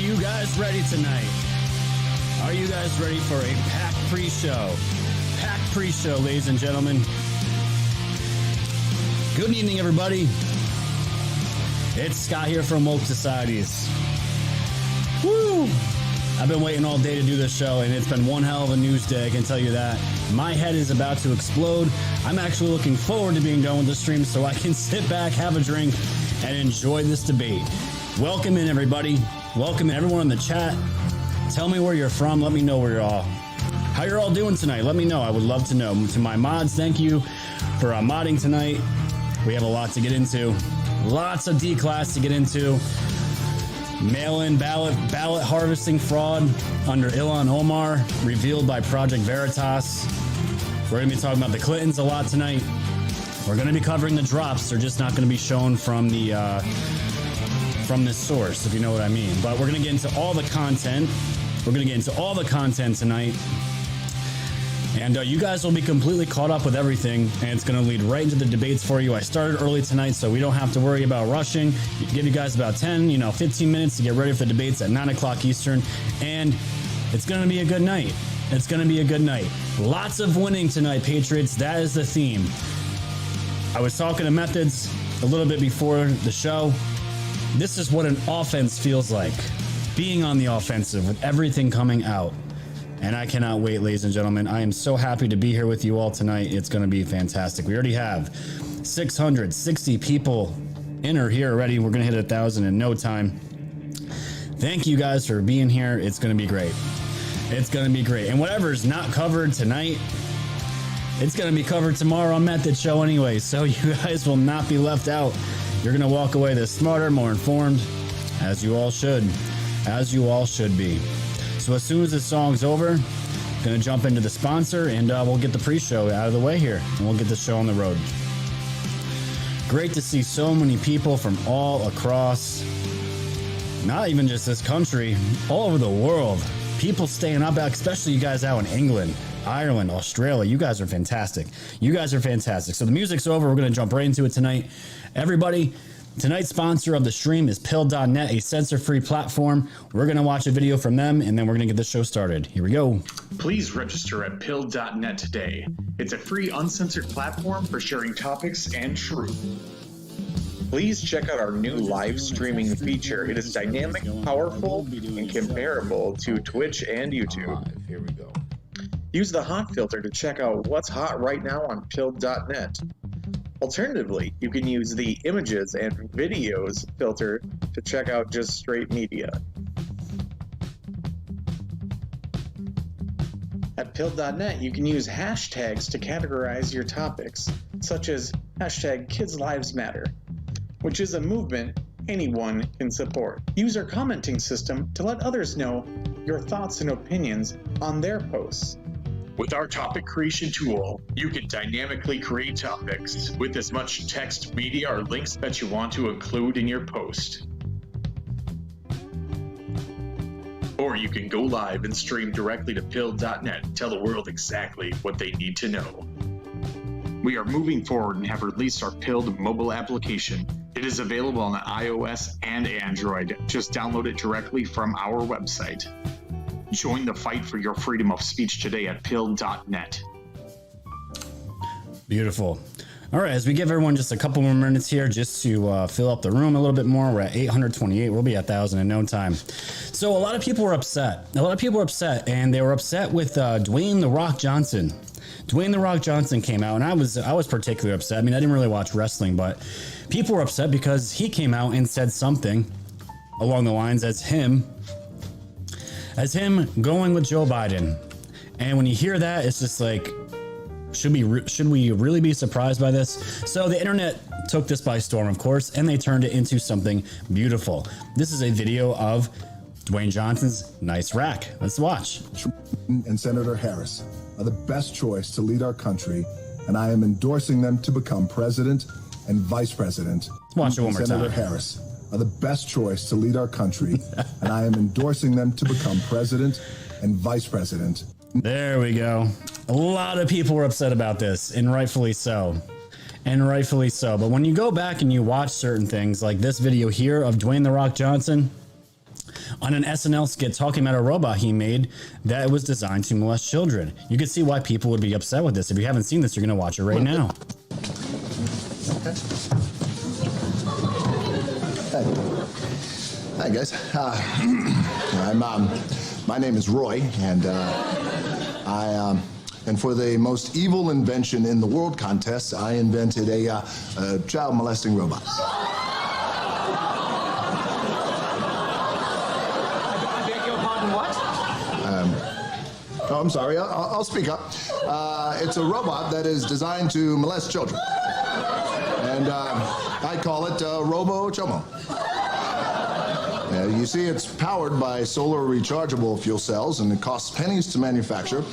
you guys ready tonight? Are you guys ready for a packed pre-show? Packed pre-show, ladies and gentlemen. Good evening, everybody. It's Scott here from Woke Societies. Woo! I've been waiting all day to do this show, and it's been one hell of a news day, I can tell you that. My head is about to explode. I'm actually looking forward to being done with the stream so I can sit back, have a drink, and enjoy this debate. Welcome in, everybody. Welcome in, everyone in the chat. Tell me where you're from. Let me know where you're all. How you're all doing tonight. Let me know. I would love to know. To my mods, thank you for modding tonight. We have a lot to get into. Lots of D-class to get into. Mail-in ballot harvesting fraud under Ilhan Omar, revealed by Project Veritas. We're going to be talking about the Clintons a lot tonight. We're going to be covering the drops. They're just not going to be shown from the from this source, if you know what I mean. But we're going to get into all the content. We're going to get into all the content tonight. And you guys will be completely caught up with everything, and it's going to lead right into the debates for you. I started early tonight, so we don't have to worry about rushing. Give you guys about 15 minutes to get ready for the debates at 9 o'clock Eastern, and it's going to be a good night. It's going to be a good night. Lots of winning tonight, Patriots. That is the theme. I was talking to Methods a little bit before the show. This is what an offense feels like, being on the offensive with everything coming out. And I cannot wait, ladies and gentlemen. I am so happy to be here with you all tonight. It's going to be fantastic. We already have 660 people in or here already. We're going to hit 1,000 in no time. Thank you guys for being here. It's going to be great. It's going to be great. And whatever's not covered tonight, it's going to be covered tomorrow on Method Show anyway. So you guys will not be left out. You're going to walk away this smarter, more informed, as you all should. As you all should be. So as soon as this song's over, I'm going to jump into the sponsor, and we'll get the pre-show out of the way here, and we'll get the show on the road. Great to see so many people from all across, not even just this country, all over the world. People staying up, especially you guys out in England, Ireland, Australia. You guys are fantastic. You guys are fantastic. So the music's over. We're going to jump right into it tonight. Everybody, tonight's sponsor of the stream is Pill.net, a censor-free platform. We're going to watch a video from them, and then we're going to get the show started. Here we go. Please register at Pill.net today. It's a free, uncensored platform for sharing topics and truth. Please check out our new live streaming feature. It is dynamic, powerful, and comparable to Twitch and YouTube. Here we go. Use the hot filter to check out what's hot right now on Pill.net. Alternatively, you can use the images and videos filter to check out just straight media. At Pill.net, you can use hashtags to categorize your topics, such as hashtag Kids Lives Matter, which is a movement anyone can support. Use our commenting system to let others know your thoughts and opinions on their posts. With our topic creation tool, you can dynamically create topics with as much text, media, or links that you want to include in your post. Or you can go live and stream directly to Pill.net and tell the world exactly what they need to know. We are moving forward and have released our Pilled mobile application. It is available on iOS and Android. Just download it directly from our website. Join the fight for your freedom of speech today at Pill.net. Beautiful. All right, as we give everyone just a couple more minutes here just to fill up the room a little bit more. We're at 828. We'll be at 1,000 in no time. So a lot of people were upset. And they were upset with Dwayne "The Rock" Johnson. Dwayne "The Rock" Johnson came out, and I was particularly upset. I mean, I didn't really watch wrestling, but people were upset because he came out and said something along the lines as him going with Joe Biden. And when you hear that, it's just like, should we really be surprised by this? So the internet took this by storm, of course, and they turned it into something beautiful. This is a video of Dwayne Johnson's nice rack. Let's watch. And Senator Harris are the best choice to lead our country, and I am endorsing them to become president and vice president. Let's watch it one more time. Senator Harris are the best choice to lead our country, and I am endorsing them to become president and vice president. There we go. A lot of people were upset about this, and rightfully so. But when you go back and you watch certain things like this video here of Dwayne "The Rock" Johnson, on an SNL skit talking about a robot he made that was designed to molest children. You can see why people would be upset with this. If you haven't seen this, you're going to watch it right now. Okay. Hi guys. My name is Roy, and and for the most evil invention in the world contest, I invented a child molesting robot. I beg your pardon, what? Oh, I'm sorry. I'll speak up. It's a robot that is designed to molest children, and I call it Robo Chomo. You see, it's powered by solar rechargeable fuel cells, and it costs pennies to manufacture.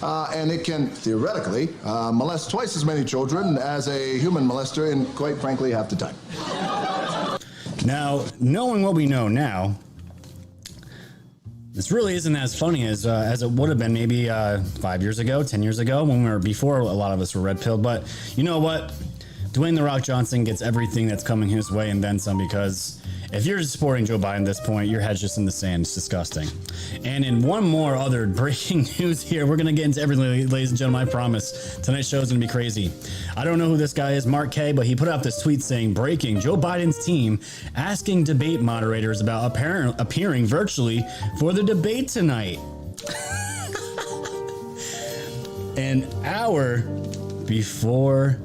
And it can, theoretically, molest twice as many children as a human molester in, quite frankly, half the time. Now, knowing what we know now, this really isn't as funny as it would have been maybe 5 years ago, 10 years ago, before a lot of us were red-pilled. But you know what? Dwayne "The Rock" Johnson gets everything that's coming his way and then some, because if you're supporting Joe Biden at this point, your head's just in the sand. It's disgusting. And in one more other breaking news here, we're going to get into everything, ladies and gentlemen, I promise. Tonight's show is going to be crazy. I don't know who this guy is, Mark K, but he put out this tweet saying, breaking, Joe Biden's team asking debate moderators about appearing virtually for the debate tonight. An hour before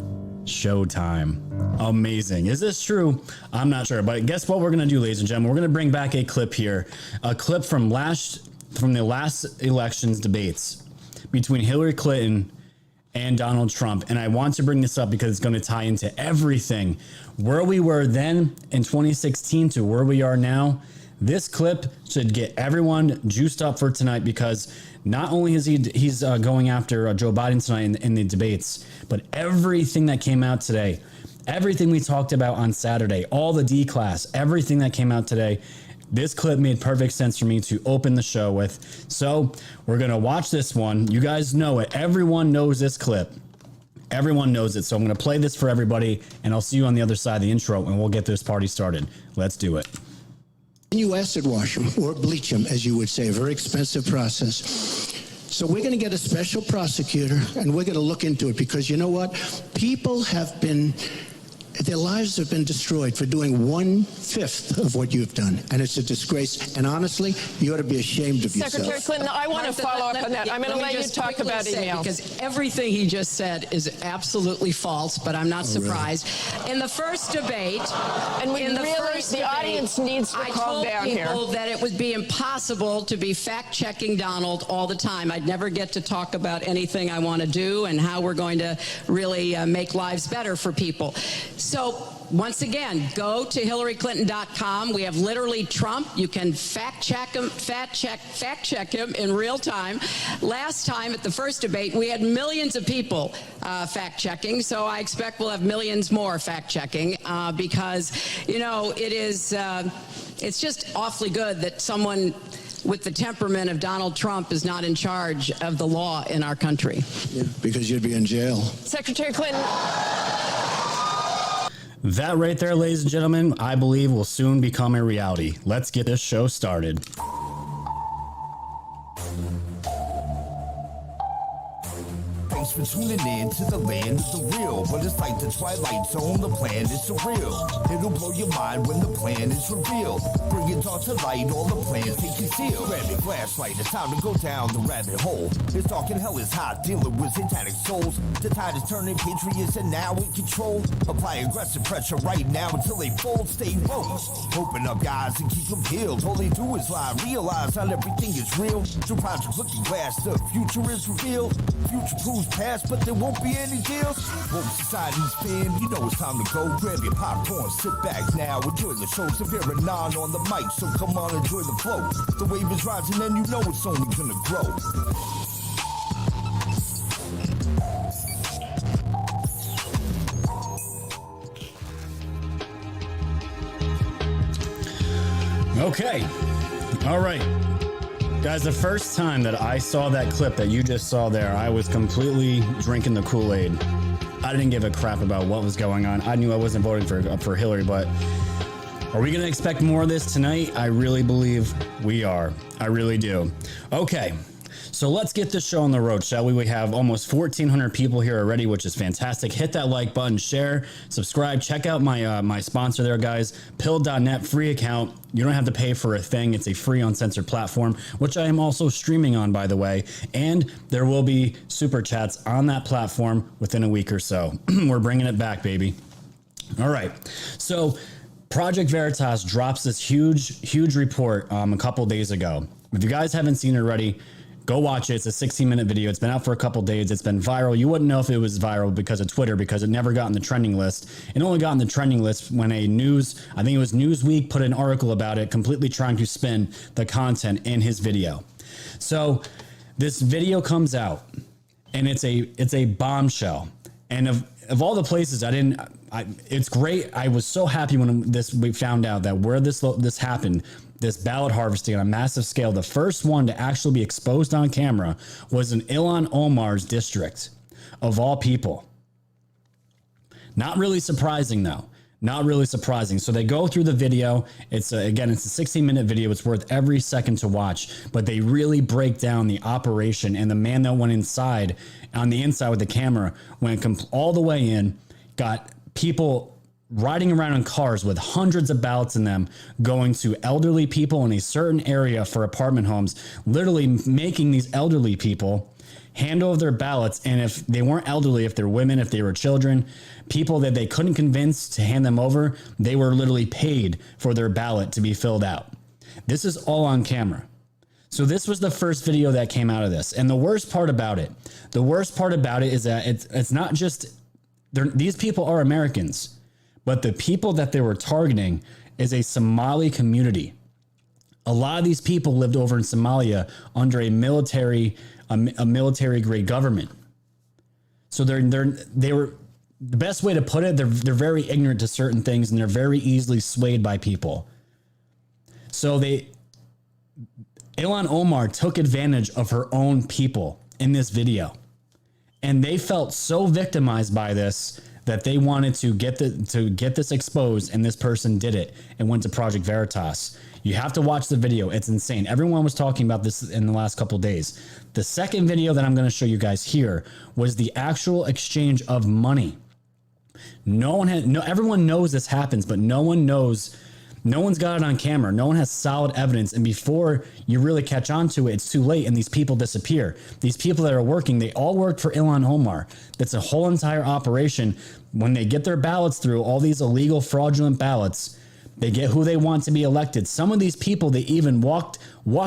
showtime. Amazing. Is this true? I'm not sure, but guess what we're going to do, ladies and gentlemen? We're going to bring back a clip here, a clip from the last election's debates between Hillary Clinton and Donald Trump. And I want to bring this up because it's going to tie into everything. Where we were then in 2016 to where we are now. This clip should get everyone juiced up for tonight, because not only is he's going after Joe Biden tonight in the debates, but everything that came out today, everything we talked about on Saturday, all the D-class, everything that came out today, this clip made perfect sense for me to open the show with. So we're going to watch this one. You guys know it. Everyone knows this clip. Everyone knows it. So I'm going to play this for everybody, and I'll see you on the other side of the intro, and we'll get this party started. Let's do it. You acid wash them or bleach them, as you would say, a very expensive process. So we're going to get a special prosecutor, and we're going to look into it, because you know what? People have been, their lives have been destroyed for doing 1/5 of what you've done, and it's a disgrace. And honestly, you ought to be ashamed of yourself. Secretary Clinton, I want to follow up on that. I'm going to let you talk about email. Because everything he just said is absolutely false, but I'm not surprised. Really? In the first debate, and the audience needs to calm down here. I told people that it would be impossible to be fact-checking Donald all the time. I'd never get to talk about anything I want to do and how we're going to really make lives better for people. So once again, go to HillaryClinton.com. We have literally Trump. You can fact check him in real time. Last time at the first debate, we had millions of people fact checking. So I expect we'll have millions more fact checking because, you know, it's just awfully good that someone with the temperament of Donald Trump is not in charge of the law in our country. Yeah, because you'd be in jail. Secretary Clinton. That right there, ladies and gentlemen, I believe will soon become a reality. Let's get this show started. Thanks for tuning in to the land of the real. But it's like the Twilight Zone, the plan is surreal. It'll blow your mind when the plan is revealed. Bring it all to light, all the plans they conceal. Grab your flashlight, it's time to go down the rabbit hole. This talking hell is hot, dealing with satanic souls. The tide is turning, patriots are now in control. Apply aggressive pressure right now until they fold, stay woke. Open up guys and keep them healed. All they do is lie, realize not everything is real. Through Project Looking Glass, the future is revealed. Future proves past, but there won't be any deals. Woke society's spin, you know it's time to go. Grab your popcorn, sit back now, enjoy the show. Severe anon on the mic, so come on, enjoy the flow. The wave is rising and you know it's only gonna grow. Okay. All right. Guys, the first time that I saw that clip that you just saw there, I was completely drinking the Kool-Aid. I didn't give a crap about what was going on. I knew I wasn't voting for Hillary, but Are we going to expect more of this tonight? I really believe we are. I really do. Okay. So let's get this show on the road, shall we? We have almost 1,400 people here already, which is fantastic. Hit that like button, share, subscribe. Check out my sponsor there, guys. Pill.net, free account. You don't have to pay for a thing. It's a free uncensored platform, which I am also streaming on, by the way. And there will be super chats on that platform within a week or so. We're bringing it back, baby. All right. So Project Veritas drops this huge report a couple days ago. If you guys haven't seen it already, go watch it. It's a 16-minute video. It's been out for a couple days. It's been viral. You wouldn't know if it was viral because of Twitter, because it never got in the trending list. It only got in the trending list when I think it was Newsweek, put an article about it, completely trying to spin the content in his video. So this video comes out, and it's a bombshell. And of all the places, it's great. I was so happy when we found out that where this happened. This ballot harvesting on a massive scale, the first one to actually be exposed on camera was in Ilhan Omar's district, of all people. Not really surprising, though. Not really surprising. So they go through the video. It's a 16-minute video. It's worth every second to watch. But they really break down the operation, and the man that went inside, on the inside with the camera, went all the way in, got people riding around in cars with hundreds of ballots in them, going to elderly people in a certain area for apartment homes, literally making these elderly people hand over their ballots. And if they weren't elderly, if they're women, if they were children, people that they couldn't convince to hand them over, they were literally paid for their ballot to be filled out. This is all on camera. So this was the first video that came out of this. And the worst part about it is that it's not just, these people are Americans. But the people that they were targeting is a Somali community. A lot of these people lived over in Somalia under a military grade government. So they were, the best way to put it, they're very ignorant to certain things, and they're very easily swayed by people. So Ilhan Omar took advantage of her own people in this video, and they felt so victimized by this that they wanted to get this exposed, and this person did it and went to Project Veritas. You have to watch the video. It's insane. Everyone was talking about this in the last couple of days. The second video that I'm going to show you guys here was the actual exchange of money. Everyone knows this happens, but no one's got it on camera. No one has solid evidence. And before you really catch on to it, it's too late, and these people disappear. These people that are working, they all worked for Ilhan Omar. That's a whole entire operation. When they get their ballots through, all these illegal, fraudulent ballots, they get who they want to be elected. Some of these people, they even walk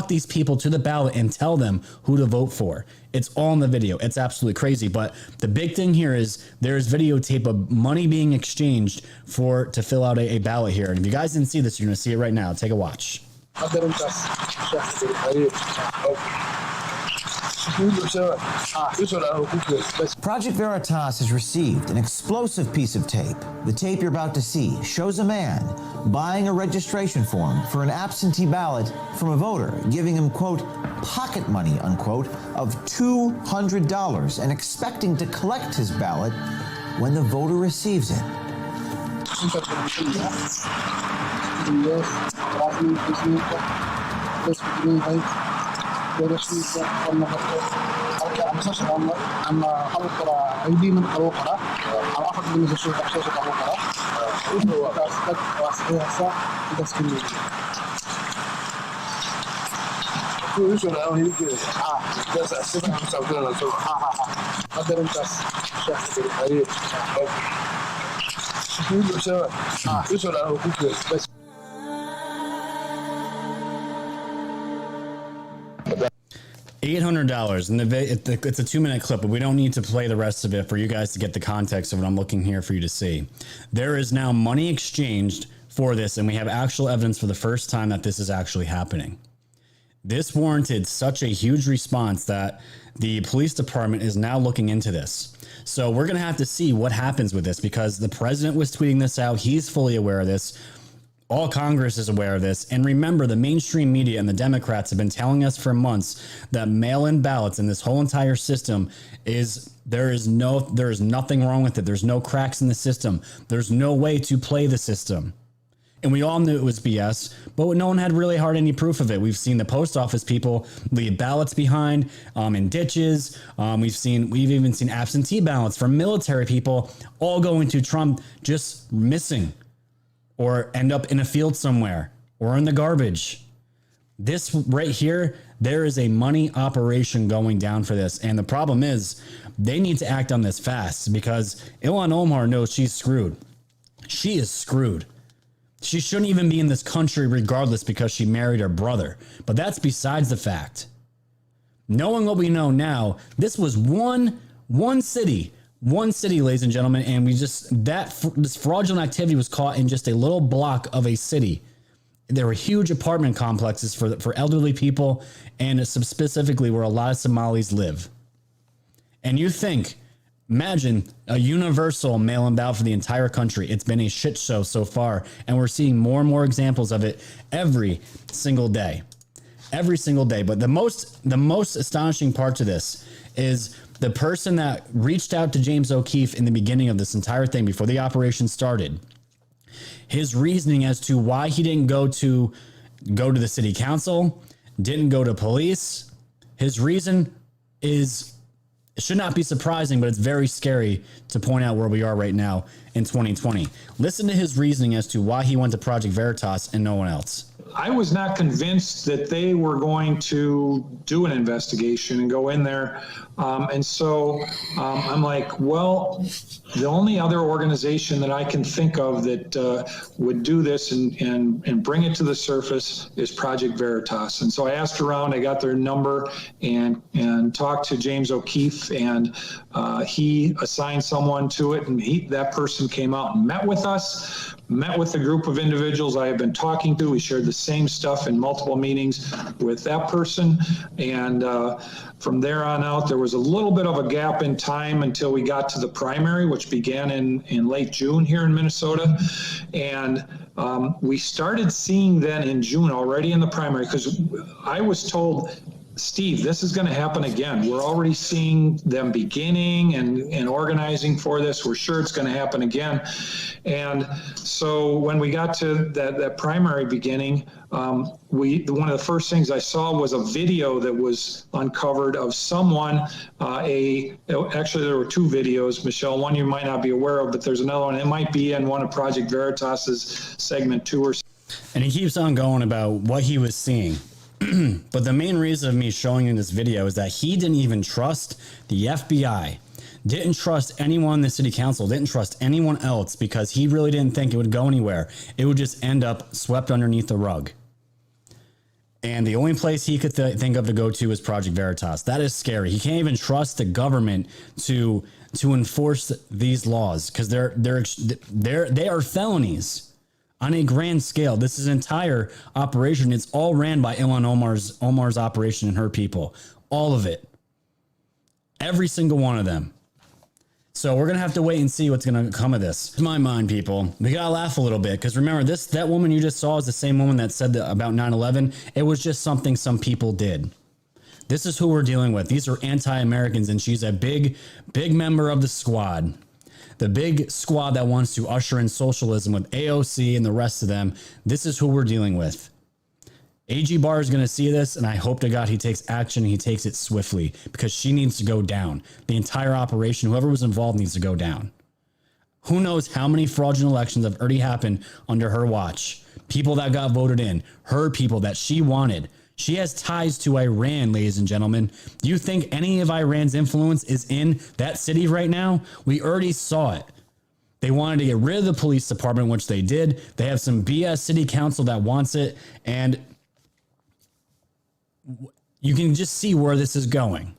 these people to the ballot and tell them who to vote for. It's all in the video. It's absolutely crazy. But the big thing here is there's videotape of money being exchanged to fill out a ballot here. And if you guys didn't see this, you're going to see it right now. Take a watch. Project Veritas has received an explosive piece of tape. The tape you're about to see shows a man buying a registration form for an absentee ballot from a voter, giving him, quote, pocket money, unquote, of $200 and expecting to collect his ballot when the voter receives it. $800, and it's a 2-minute clip, but we don't need to play the rest of it for you guys to get the context of what I'm looking here for you to see. There is now money exchanged for this, and we have actual evidence for the first time that this is actually happening. This warranted such a huge response that the police department is now looking into this. So we're going to have to see what happens with this, because the president was tweeting this out. He's fully aware of this. All Congress is aware of this. And remember, the mainstream media and the Democrats have been telling us for months that mail-in ballots in this whole entire system there is nothing wrong with it. There's no cracks in the system. There's no way to play the system. And we all knew it was BS, but no one had really hard any proof of it. We've seen the post office people leave ballots behind in ditches. We've even seen absentee ballots from military people all going to Trump, just missing or end up in a field somewhere or in the garbage. This right here, there is a money operation going down for this. And the problem is they need to act on this fast because Ilhan Omar knows she's screwed. She is screwed. She shouldn't even be in this country regardless because she married her brother. But that's besides the fact. Knowing what we know now, this was one city, ladies and gentlemen, and this fraudulent activity was caught in just a little block of a city. There were huge apartment complexes for elderly people and specifically where a lot of Somalis live. And you think, imagine a universal mail-in ballot for the entire country. It's been a shit show so far, and we're seeing more and more examples of it every single day. Every single day. But the most astonishing part to this is the person that reached out to James O'Keefe in the beginning of this entire thing before the operation started. His reasoning as to why he didn't go to the city council, didn't go to police. His reason is, it should not be surprising, but it's very scary to point out where we are right now in 2020. Listen to his reasoning as to why he went to Project Veritas and no one else. I was not convinced that they were going to do an investigation and go in there. And so I'm like, well, the only other organization that I can think of that would do this and bring it to the surface is Project Veritas. And so I asked around, I got their number and talked to James O'Keefe, and he assigned someone to it. And that person came out and met with us, met with a group of individuals I have been talking to. We shared the same stuff in multiple meetings with that person. And from there on out, there was a little bit of a gap in time until we got to the primary, which began in late June here in Minnesota. And we started seeing then in June already in the primary, because I was told, Steve, this is going to happen again. We're already seeing them beginning and organizing for this. We're sure it's going to happen again. And so when we got to that primary beginning, one of the first things I saw was a video that was uncovered of someone, actually there were two videos, Michelle, one you might not be aware of, but there's another one. It might be in one of Project Veritas's segment 2 or. And he keeps on going about what he was seeing. But the main reason of me showing you this video is that he didn't even trust the FBI, didn't trust anyone in the city council, didn't trust anyone else, because he really didn't think it would go anywhere. It would just end up swept underneath the rug. And the only place he could think of to go to is Project Veritas. That is scary. He can't even trust the government to enforce these laws, because they are felonies. On a grand scale, this is an entire operation. It's all ran by Ilhan Omar's operation and her people. All of it. Every single one of them. So we're going to have to wait and see what's going to come of this. In my mind, people, we got to laugh a little bit, because remember, that woman you just saw is the same woman that said that about 9/11. It was just something some people did. This is who we're dealing with. These are anti-Americans, and she's a big member of the squad. The big squad that wants to usher in socialism with AOC and the rest of them. This is who we're dealing with. AG Barr is going to see this, and I hope to God he takes action and he takes it swiftly, because she needs to go down. The entire operation, whoever was involved, needs to go down. Who knows how many fraudulent elections have already happened under her watch? People that got voted in, her people that she wanted. She has ties to Iran, ladies and gentlemen. Do you think any of Iran's influence is in that city right now? We already saw it. They wanted to get rid of the police department, which they did. They have some BS city council that wants it. And you can just see where this is going.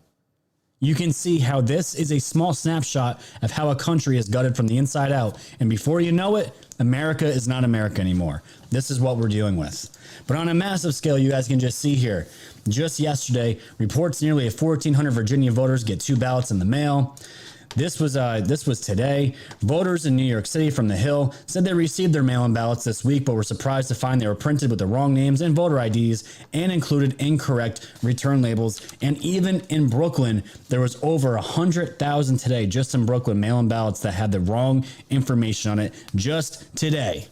You can see how this is a small snapshot of how a country is gutted from the inside out. And before you know it, America is not America anymore. This is what we're dealing with. But on a massive scale, you guys can just see here. Just yesterday, reports nearly 1,400 Virginia voters get 2 ballots in the mail. This was today. Voters in New York City from the Hill said they received their mail-in ballots this week, but were surprised to find they were printed with the wrong names and voter IDs and included incorrect return labels. And even in Brooklyn, there was over 100,000 today, just in Brooklyn, mail-in ballots that had the wrong information on it just today.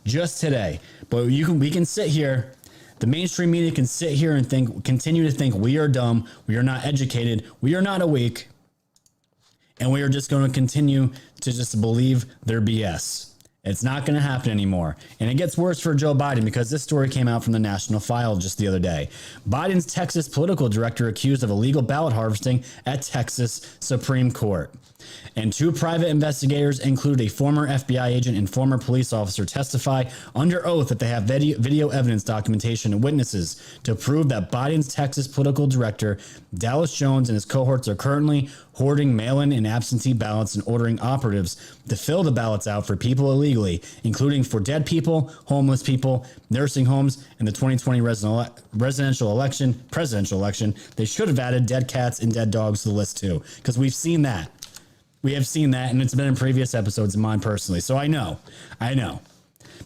just today. But we can sit here. The mainstream media can sit here and continue to think we are dumb, we are not educated, we are not awake, and we are just going to continue to just believe their BS. It's not going to happen anymore. And it gets worse for Joe Biden because this story came out from the National File just the other day. Biden's Texas political director accused of illegal ballot harvesting at Texas Supreme Court. And 2 private investigators, including a former FBI agent and former police officer, testify under oath that they have video evidence, documentation, and witnesses to prove that Biden's Texas political director, Dallas Jones, and his cohorts are currently hoarding mail-in and absentee ballots and ordering operatives to fill the ballots out for people illegally, including for dead people, homeless people, nursing homes, and the 2020 presidential election. They should have added dead cats and dead dogs to the list too, because we've seen that. We have seen that, and it's been in previous episodes of mine personally. So I know.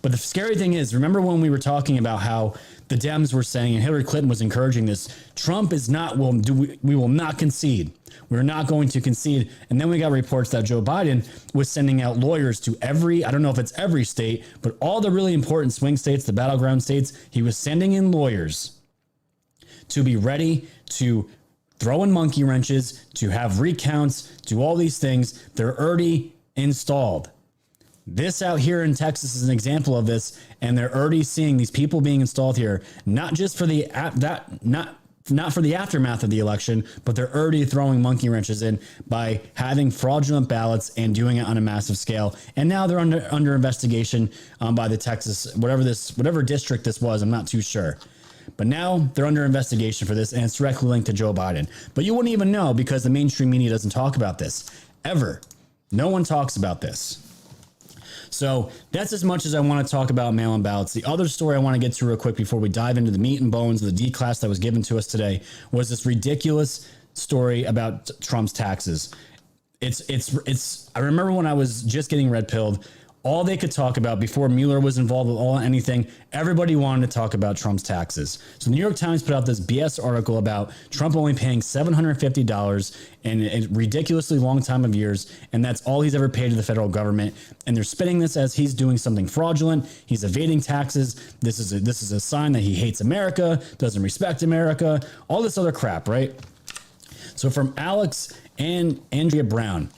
But the scary thing is, remember when we were talking about how the Dems were saying, and Hillary Clinton was encouraging this, Trump is not, we will not concede. We're not going to concede. And then we got reports that Joe Biden was sending out lawyers to I don't know if it's every state, but all the really important swing states, the battleground states, he was sending in lawyers to be ready to throw in monkey wrenches, to have recounts, do all these things. They're already installed. This out here in Texas is an example of this, and they're already seeing these people being installed here, not just for the not for the aftermath of the election, but they're already throwing monkey wrenches in by having fraudulent ballots and doing it on a massive scale. And now they're under investigation by the Texas, whatever district this was. I'm not too sure. But now they're under investigation for this, and it's directly linked to Joe Biden. But you wouldn't even know because the mainstream media doesn't talk about this ever. No one talks about this. So that's as much as I want to talk about mail-in ballots. The other story I want to get to real quick before we dive into the meat and bones of the D class that was given to us today was this ridiculous story about Trump's taxes. I remember when I was just getting red-pilled, all they could talk about before Mueller was involved with anything, everybody wanted to talk about Trump's taxes. So the New York Times put out this BS article about Trump only paying $750 in a ridiculously long time of years, and that's all he's ever paid to the federal government. And they're spinning this as he's doing something fraudulent. He's evading taxes. This is a sign that he hates America, doesn't respect America, all this other crap, right? So from Alex and Andrea Brown,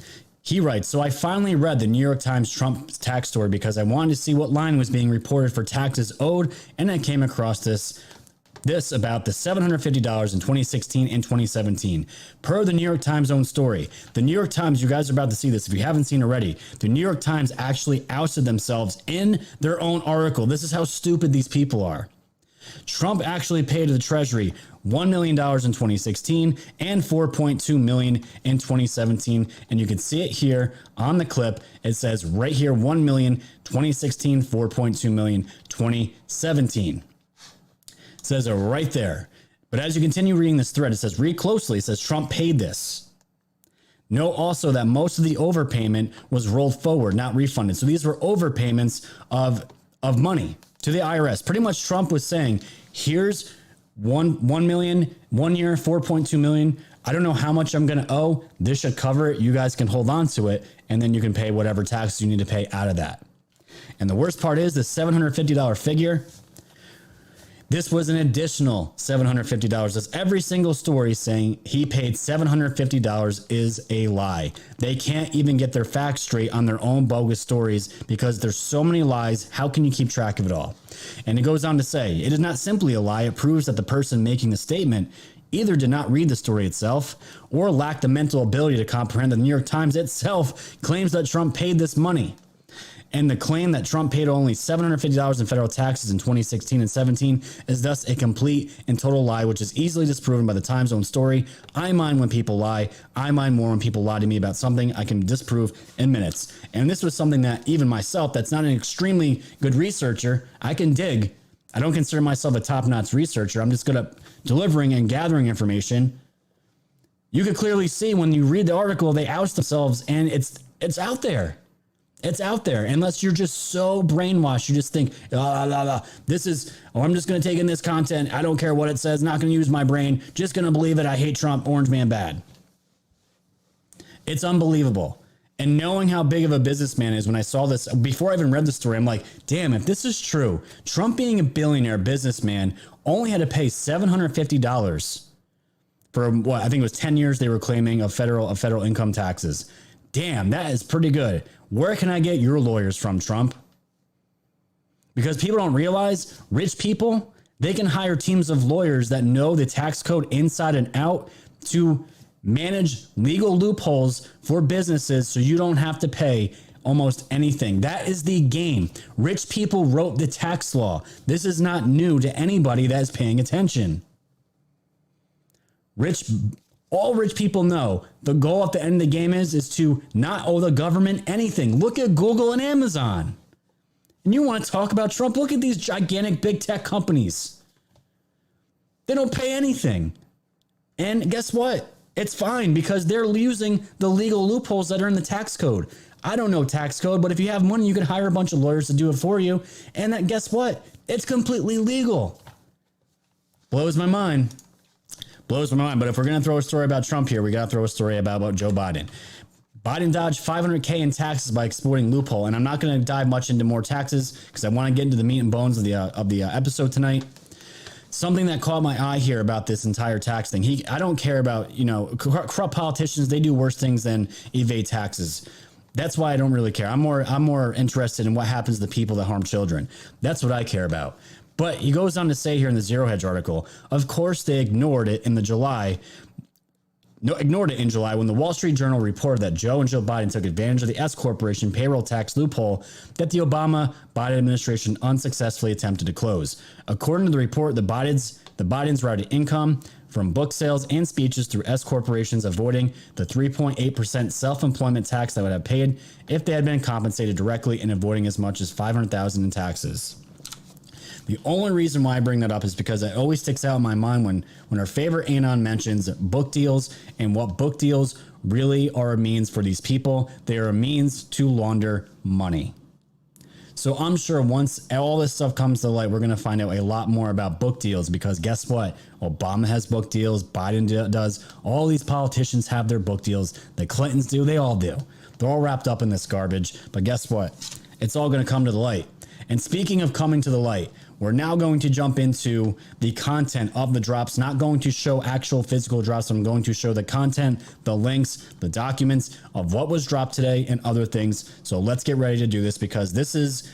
he writes, so I finally read the New York Times Trump tax story because I wanted to see what line was being reported for taxes owed, and I came across this about the $750 in 2016 and 2017. Per the New York Times' own story, the New York Times, you guys are about to see this if you haven't seen already, the New York Times actually ousted themselves in their own article. This is how stupid these people are. Trump actually paid to the Treasury $1 million in 2016 and $4.2 million in 2017. And you can see it here on the clip. It says right here, 1 million, 2016, 4.2 million, 2017. It says it right there. But as you continue reading this thread, it says, read closely. It says Trump paid this. Note also that most of the overpayment was rolled forward, not refunded. So these were overpayments of money to the IRS. Pretty much Trump was saying, here's 1 million, 1 year, 4.2 million. I don't know how much I'm going to owe. This should cover it. You guys can hold on to it, and then you can pay whatever taxes you need to pay out of that. And the worst part is the $750 figure. This was an additional $750. That's every single story saying he paid $750 is a lie. They can't even get their facts straight on their own bogus stories because there's so many lies. How can you keep track of it all? And it goes on to say, it is not simply a lie. It proves that the person making the statement either did not read the story itself or lacked the mental ability to comprehend that the New York Times itself claims that Trump paid this money. And the claim that Trump paid only $750 in federal taxes in 2016 and 17 is thus a complete and total lie, which is easily disproven by the Times' own story. I mind when people lie. I mind more when people lie to me about something I can disprove in minutes. And this was something that even myself, that's not an extremely good researcher, I can dig. I don't consider myself a top-notch researcher. I'm just good at delivering and gathering information. You could clearly see when you read the article, they oust themselves, and it's out there. It's out there. Unless you're just so brainwashed, you just think, this is, I'm just going to take in this content. I don't care what it says. Not going to use my brain. Just going to believe it. I hate Trump. Orange man bad. It's unbelievable. And knowing how big of a businessman is, when I saw this, before I even read the story, I'm like, damn, if this is true, Trump being a billionaire businessman only had to pay $750 for what I think it was 10 years they were claiming of federal income taxes. Damn, that is pretty good. Where can I get your lawyers from, Trump? Because people don't realize rich people, they can hire teams of lawyers that know the tax code inside and out to manage legal loopholes for businesses so you don't have to pay almost anything. That is the game. Rich people wrote the tax law. This is not new to anybody that is paying attention. All rich people know the goal at the end of the game is to not owe the government anything. Look at Google and Amazon. And you want to talk about Trump? Look at these gigantic big tech companies. They don't pay anything. And guess what? It's fine because they're using the legal loopholes that are in the tax code. I don't know tax code, but if you have money, you can hire a bunch of lawyers to do it for you. And that, guess what? It's completely legal. Blows my mind. Blows my mind. But if we're going to throw a story about Trump here, we got to throw a story about Joe Biden. Biden dodged $500K in taxes by exploiting loophole. And I'm not going to dive much into more taxes because I want to get into the meat and bones of the episode tonight. Something that caught my eye here about this entire tax thing. I don't care about, corrupt politicians. They do worse things than evade taxes. That's why I don't really care. I'm more interested in what happens to the people that harm children. That's what I care about. But he goes on to say here in the Zero Hedge article, of course they ignored it in July when the Wall Street Journal reported that Joe and Jill Biden took advantage of the S Corporation payroll tax loophole that the Obama-Biden administration unsuccessfully attempted to close. According to the report, the Bidens routed income from book sales and speeches through S corporations, avoiding the 3.8% self-employment tax that would have paid if they had been compensated directly, and avoiding as much as $500,000 in taxes. The only reason why I bring that up is because it always sticks out in my mind when our favorite anon mentions book deals and what book deals really are a means for these people. They are a means to launder money. So I'm sure once all this stuff comes to light, we're going to find out a lot more about book deals, because guess what? Obama has book deals. Biden does. All these politicians have their book deals. The Clintons do. They all do. They're all wrapped up in this garbage. But guess what? It's all going to come to the light. And speaking of coming to the light, we're now going to jump into the content of the drops. Not going to show actual physical drops. I'm going to show the content, the links, the documents of what was dropped today and other things. So let's get ready to do this, because this is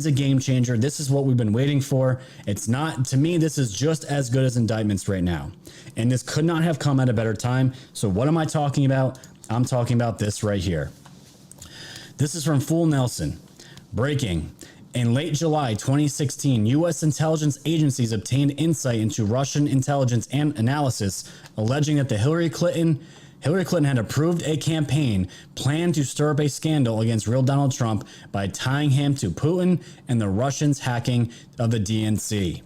a game changer. This is what we've been waiting for. It's not, to me, this is just as good as indictments right now. And this could not have come at a better time. So what am I talking about? I'm talking about this right here. This is from Fool Nelson. Breaking. In late July 2016, U.S. intelligence agencies obtained insight into Russian intelligence and analysis, alleging that Hillary Clinton had approved a campaign planned to stir up a scandal against real Donald Trump by tying him to Putin and the Russians' hacking of the DNC.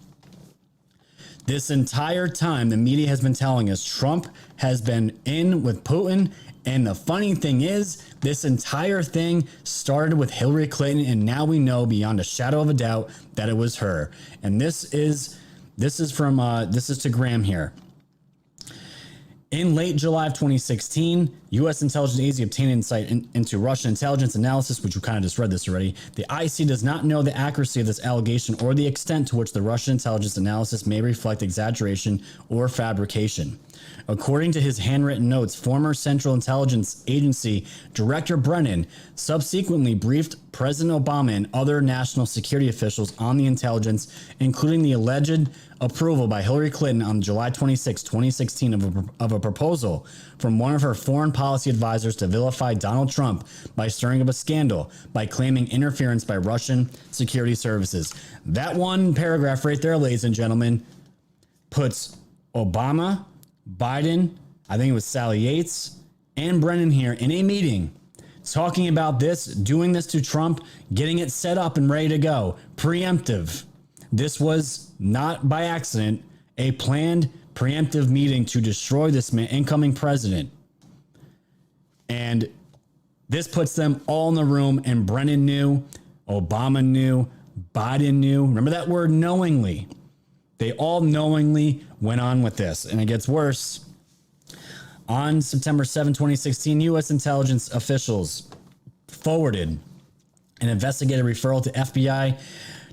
This entire time, the media has been telling us Trump has been in with Putin. And the funny thing is, this entire thing started with Hillary Clinton, and now we know beyond a shadow of a doubt that it was her. And this is to Graham here. In late July of 2016, U.S. intelligence agency obtained insight into Russian intelligence analysis, which we kind of just read this already. The IC does not know the accuracy of this allegation or the extent to which the Russian intelligence analysis may reflect exaggeration or fabrication. According to his handwritten notes, former Central Intelligence Agency Director Brennan subsequently briefed President Obama and other national security officials on the intelligence, including the alleged approval by Hillary Clinton on July 26, 2016 of a proposal from one of her foreign policy advisors to vilify Donald Trump by stirring up a scandal by claiming interference by Russian security services. That one paragraph right there, ladies and gentlemen, puts Obama, Biden, I think it was Sally Yates, and Brennan here in a meeting talking about this, doing this to Trump, getting it set up and ready to go. Preemptive. This was not by accident a planned preemptive meeting to destroy this incoming president. And this puts them all in the room, and Brennan knew, Obama knew, Biden knew. Remember that word, knowingly. They all knowingly went on with this. And it gets worse. On September 7, 2016, U.S. intelligence officials forwarded an investigative referral to FBI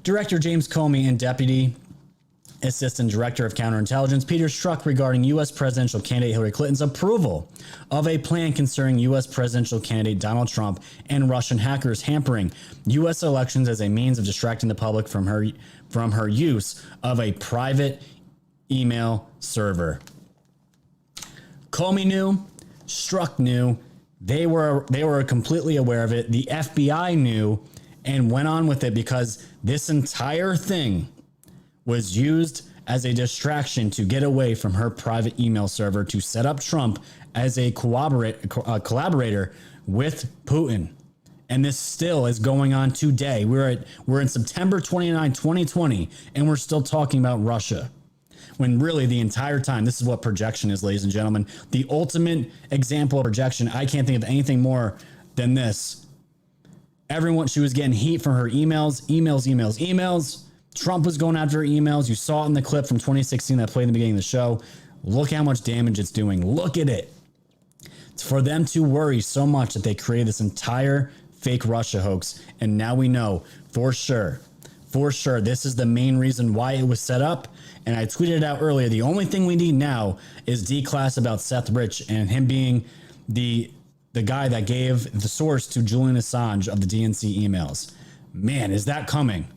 Director James Comey and Deputy Assistant Director of Counterintelligence Peter Strzok regarding U.S. presidential candidate Hillary Clinton's approval of a plan concerning U.S. presidential candidate Donald Trump and Russian hackers hampering U.S. elections as a means of distracting the public from her use of a private email server. Comey knew, Strzok knew, they were completely aware of it. The FBI knew and went on with it because this entire thing was used as a distraction to get away from her private email server to set up Trump as a collaborator with Putin. And this still is going on today. We're in September 29, 2020, and we're still talking about Russia. When really the entire time, this is what projection is, ladies and gentlemen. The ultimate example of projection, I can't think of anything more than this. She was getting heat from her emails. Trump was going after her emails. You saw it in the clip from 2016 that I played in the beginning of the show. Look how much damage it's doing. Look at it. It's for them to worry so much that they created this entire fake Russia hoax. And now we know for sure, this is the main reason why it was set up. And I tweeted it out earlier. The only thing we need now is D-Class about Seth Rich and him being the guy that gave the source to Julian Assange of the DNC emails. Man, is that coming?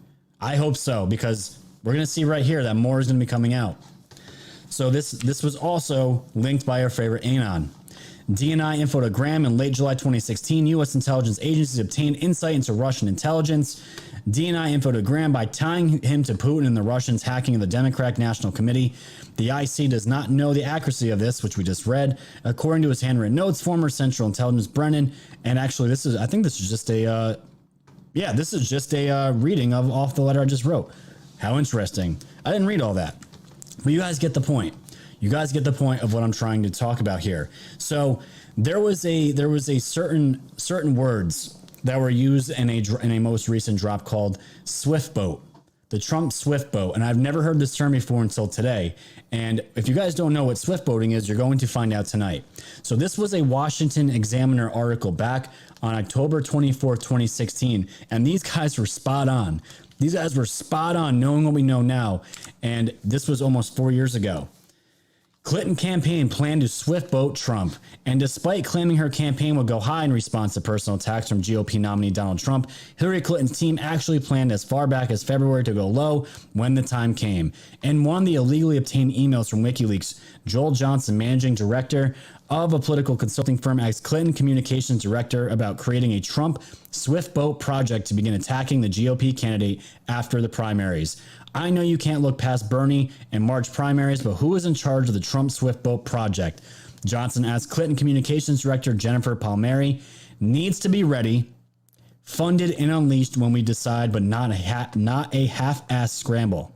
I hope so, because we're going to see right here that more is going to be coming out. So this was also linked by our favorite Anon. DNI infogram in late July 2016, U.S. intelligence agencies obtained insight into Russian intelligence. DNI infogram by tying him to Putin and the Russians hacking the Democratic National Committee. The IC does not know the accuracy of this, which we just read. According to his handwritten notes, former Central Intelligence Brennan, and actually this is just a reading off the letter I just wrote. How interesting. I didn't read all that. But you guys get the point. You guys get the point of what I'm trying to talk about here. So there was a certain words that were used in a most recent drop called Swift Boat, the Trump Swift Boat. And I've never heard this term before until today. And if you guys don't know what Swift boating is, you're going to find out tonight. So this was a Washington Examiner article back on October 24th, 2016. And these guys were spot on. These guys were spot on knowing what we know now. And this was almost 4 years ago. Clinton campaign planned to swift boat Trump, and despite claiming her campaign would go high in response to personal attacks from GOP nominee Donald Trump, Hillary Clinton's team actually planned as far back as February to go low when the time came. In one of the illegally obtained emails from WikiLeaks, Joel Johnson, managing director of a political consulting firm, asked Clinton communications director about creating a Trump swift boat project to begin attacking the GOP candidate after the primaries. I know you can't look past Bernie and March primaries, but who is in charge of the Trump Swift Boat project? Johnson asked Clinton Communications Director Jennifer Palmieri, needs to be ready, funded and unleashed when we decide, but not a half-assed scramble.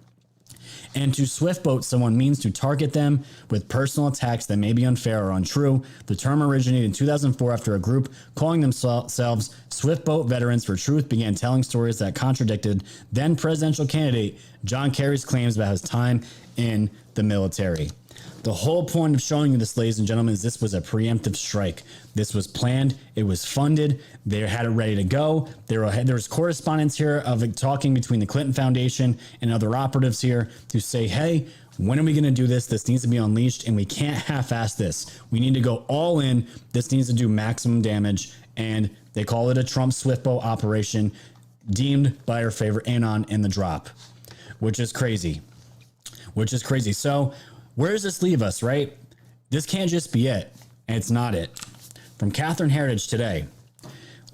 And to swift boat someone means to target them with personal attacks that may be unfair or untrue. The term originated in 2004 after a group calling themselves Swift Boat Veterans for Truth began telling stories that contradicted then presidential candidate John Kerry's claims about his time in the military. The whole point of showing you this, ladies and gentlemen, is this was a preemptive strike. This was planned. It was funded. They had it ready to go. There was correspondence here of talking between the Clinton Foundation and other operatives here to say, hey, when are we going to do this? This needs to be unleashed, and we can't half-ass this. We need to go all in. This needs to do maximum damage, and they call it a Trump Swift Boat operation, deemed by our favorite Anon in the drop, which is crazy. So where does this leave us, right? This can't just be it, and it's not it. From Catherine Heritage today,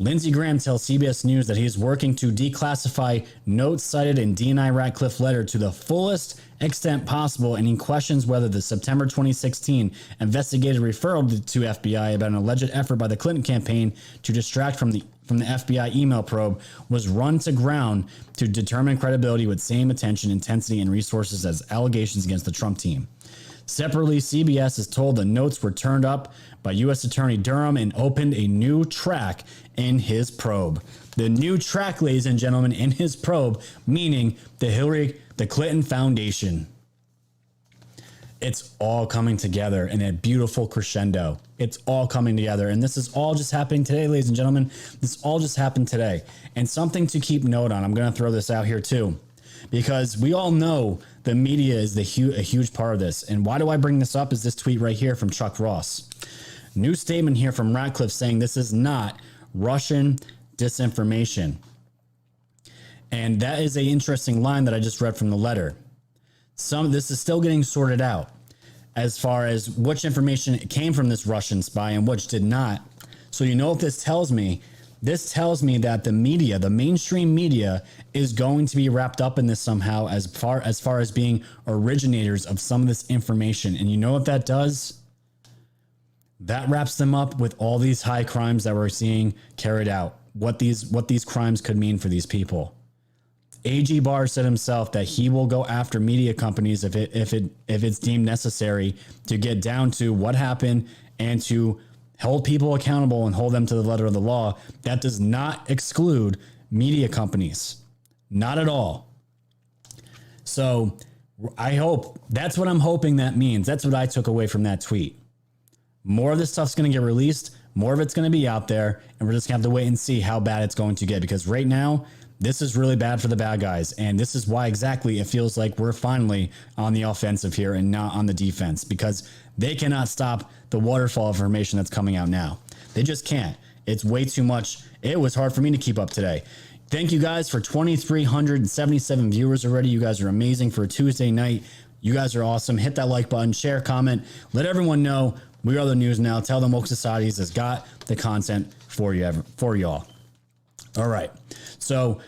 Lindsey Graham tells CBS News that he is working to declassify notes cited in DNI Ratcliffe letter to the fullest extent possible, and he questions whether the September 2016 investigative referral to FBI about an alleged effort by the Clinton campaign to distract from the FBI email probe was run to ground to determine credibility with same attention, intensity, and resources as allegations against the Trump team. Separately, CBS is told the notes were turned up by U.S. Attorney Durham and opened a new track in his probe. The new track, ladies and gentlemen, in his probe, meaning the Clinton Foundation. It's all coming together in a beautiful crescendo. It's all coming together. And this is all just happening today, ladies and gentlemen. This all just happened today. And something to keep note on, I'm going to throw this out here too, because we all know the media is a huge part of this. And why do I bring this up is this tweet right here from Chuck Ross. New statement here from Ratcliffe saying this is not Russian disinformation. And that is an interesting line that I just read from the letter. This is still getting sorted out as far as which information came from this Russian spy and which did not. So you know what this tells me? This tells me that the media, the mainstream media, is going to be wrapped up in this somehow as far as being originators of some of this information. And you know what that does? That wraps them up with all these high crimes that we're seeing carried out. What these crimes could mean for these people. A.G. Barr said himself that he will go after media companies if it's deemed necessary to get down to what happened and to hold people accountable and hold them to the letter of the law. That does not exclude media companies. Not at all. So I hope that's what I'm hoping that means. That's what I took away from that tweet. More of this stuff's going to get released. More of it's going to be out there. And we're just going to have to wait and see how bad it's going to get. Because right now, this is really bad for the bad guys. And this is why exactly it feels like we're finally on the offensive here and not on the defense. Because they cannot stop the waterfall of information that's coming out now. They just can't. It's way too much. It was hard for me to keep up today. Thank you guys for 2,377 viewers already. You guys are amazing for a Tuesday night. You guys are awesome. Hit that like button, share, comment. Let everyone know we are the news now. Tell them Woke Societies has got the content for y'all. All right. So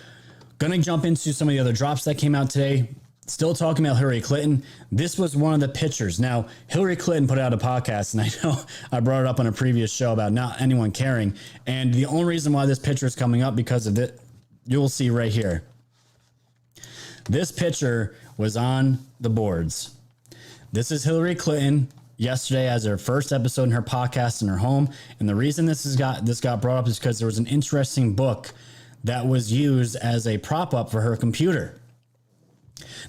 going to jump into some of the other drops that came out today. Still talking about Hillary Clinton. This was one of the pictures. Now, Hillary Clinton put out a podcast, and I know I brought it up on a previous show about not anyone caring. And the only reason why this picture is coming up because of it, you'll see right here. This picture was on the boards. This is Hillary Clinton yesterday as her first episode in her podcast in her home. And the reason this got brought up is because there was an interesting book that was used as a prop up for her computer.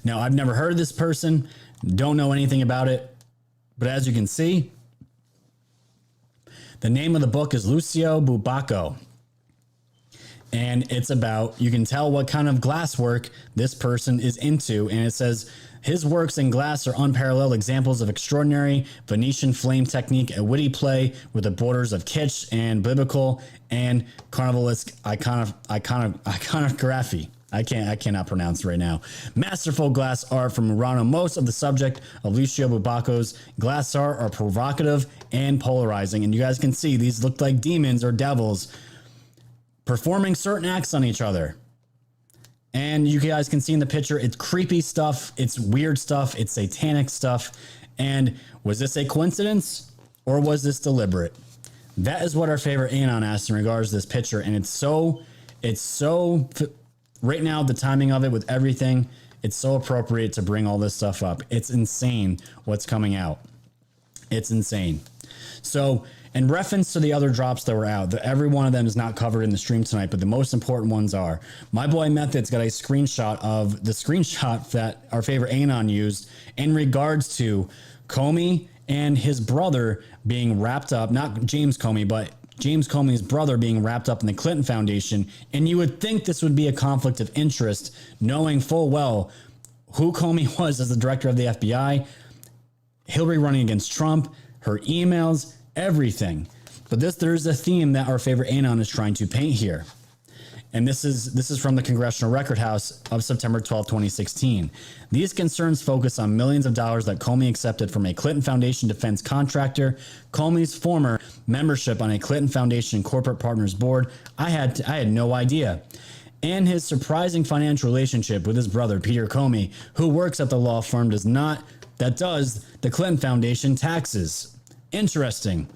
Now, I've never heard of this person, don't know anything about it, but as you can see, the name of the book is Lucio Bubacco. And it's about, you can tell what kind of glasswork this person is into. And it says, his works in glass are unparalleled examples of extraordinary Venetian flame technique, a witty play with the borders of kitsch and biblical and carnivalesque iconography. I cannot pronounce right now. Masterful glass art from Murano. Most of the subject of Lucio Bubacco's glass art are provocative and polarizing. And you guys can see these look like demons or devils performing certain acts on each other. And you guys can see in the picture, it's creepy stuff. It's weird stuff. It's satanic stuff. And was this a coincidence or was this deliberate? That is what our favorite Anon asked in regards to this picture. And it's so right now, the timing of it with everything, it's so appropriate to bring all this stuff up. It's insane what's coming out. It's insane. So in reference to the other drops that were out, every one of them is not covered in the stream tonight, but the most important ones are. My boy Method's got a screenshot of the screenshot that our favorite Anon used in regards to Comey and his brother being wrapped up, not James Comey, but James Comey's brother being wrapped up in the Clinton Foundation. And you would think this would be a conflict of interest, knowing full well who Comey was as the director of the FBI, Hillary running against Trump, her emails, everything. But there's a theme that our favorite Anon is trying to paint here. And this is from the Congressional Record House of September 12, 2016. These concerns focus on millions of dollars that Comey accepted from a Clinton Foundation defense contractor, Comey's former membership on a Clinton Foundation corporate partners board. I had no idea. And his surprising financial relationship with his brother, Peter Comey, who works at the law firm that does the Clinton Foundation taxes. Interesting.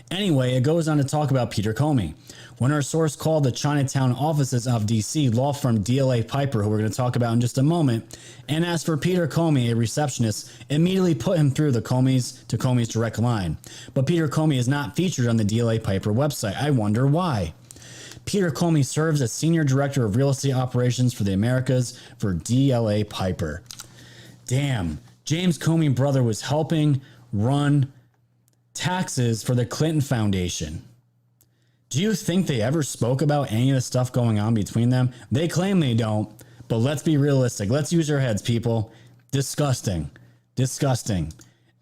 Anyway, it goes on to talk about Peter Comey. When our source called the Chinatown offices of D.C. law firm DLA Piper, who we're going to talk about in just a moment, and asked for Peter Comey, a receptionist, immediately put him through to Comey's direct line. But Peter Comey is not featured on the DLA Piper website. I wonder why. Peter Comey serves as Senior Director of Real Estate Operations for the Americas for DLA Piper. Damn. James Comey brother was helping run taxes for the Clinton Foundation. Do you think they ever spoke about any of the stuff going on between them? They claim they don't, but let's be realistic. Let's use our heads, people. Disgusting. Disgusting.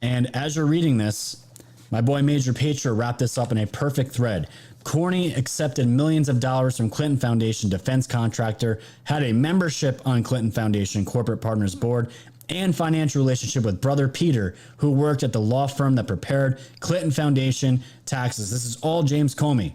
And as you're reading this, my boy Major Patriot wrapped this up in a perfect thread. Corney accepted millions of dollars from Clinton Foundation defense contractor, had a membership on Clinton Foundation corporate partners board, and financial relationship with brother Peter, who worked at the law firm that prepared Clinton Foundation taxes. This is all James Comey.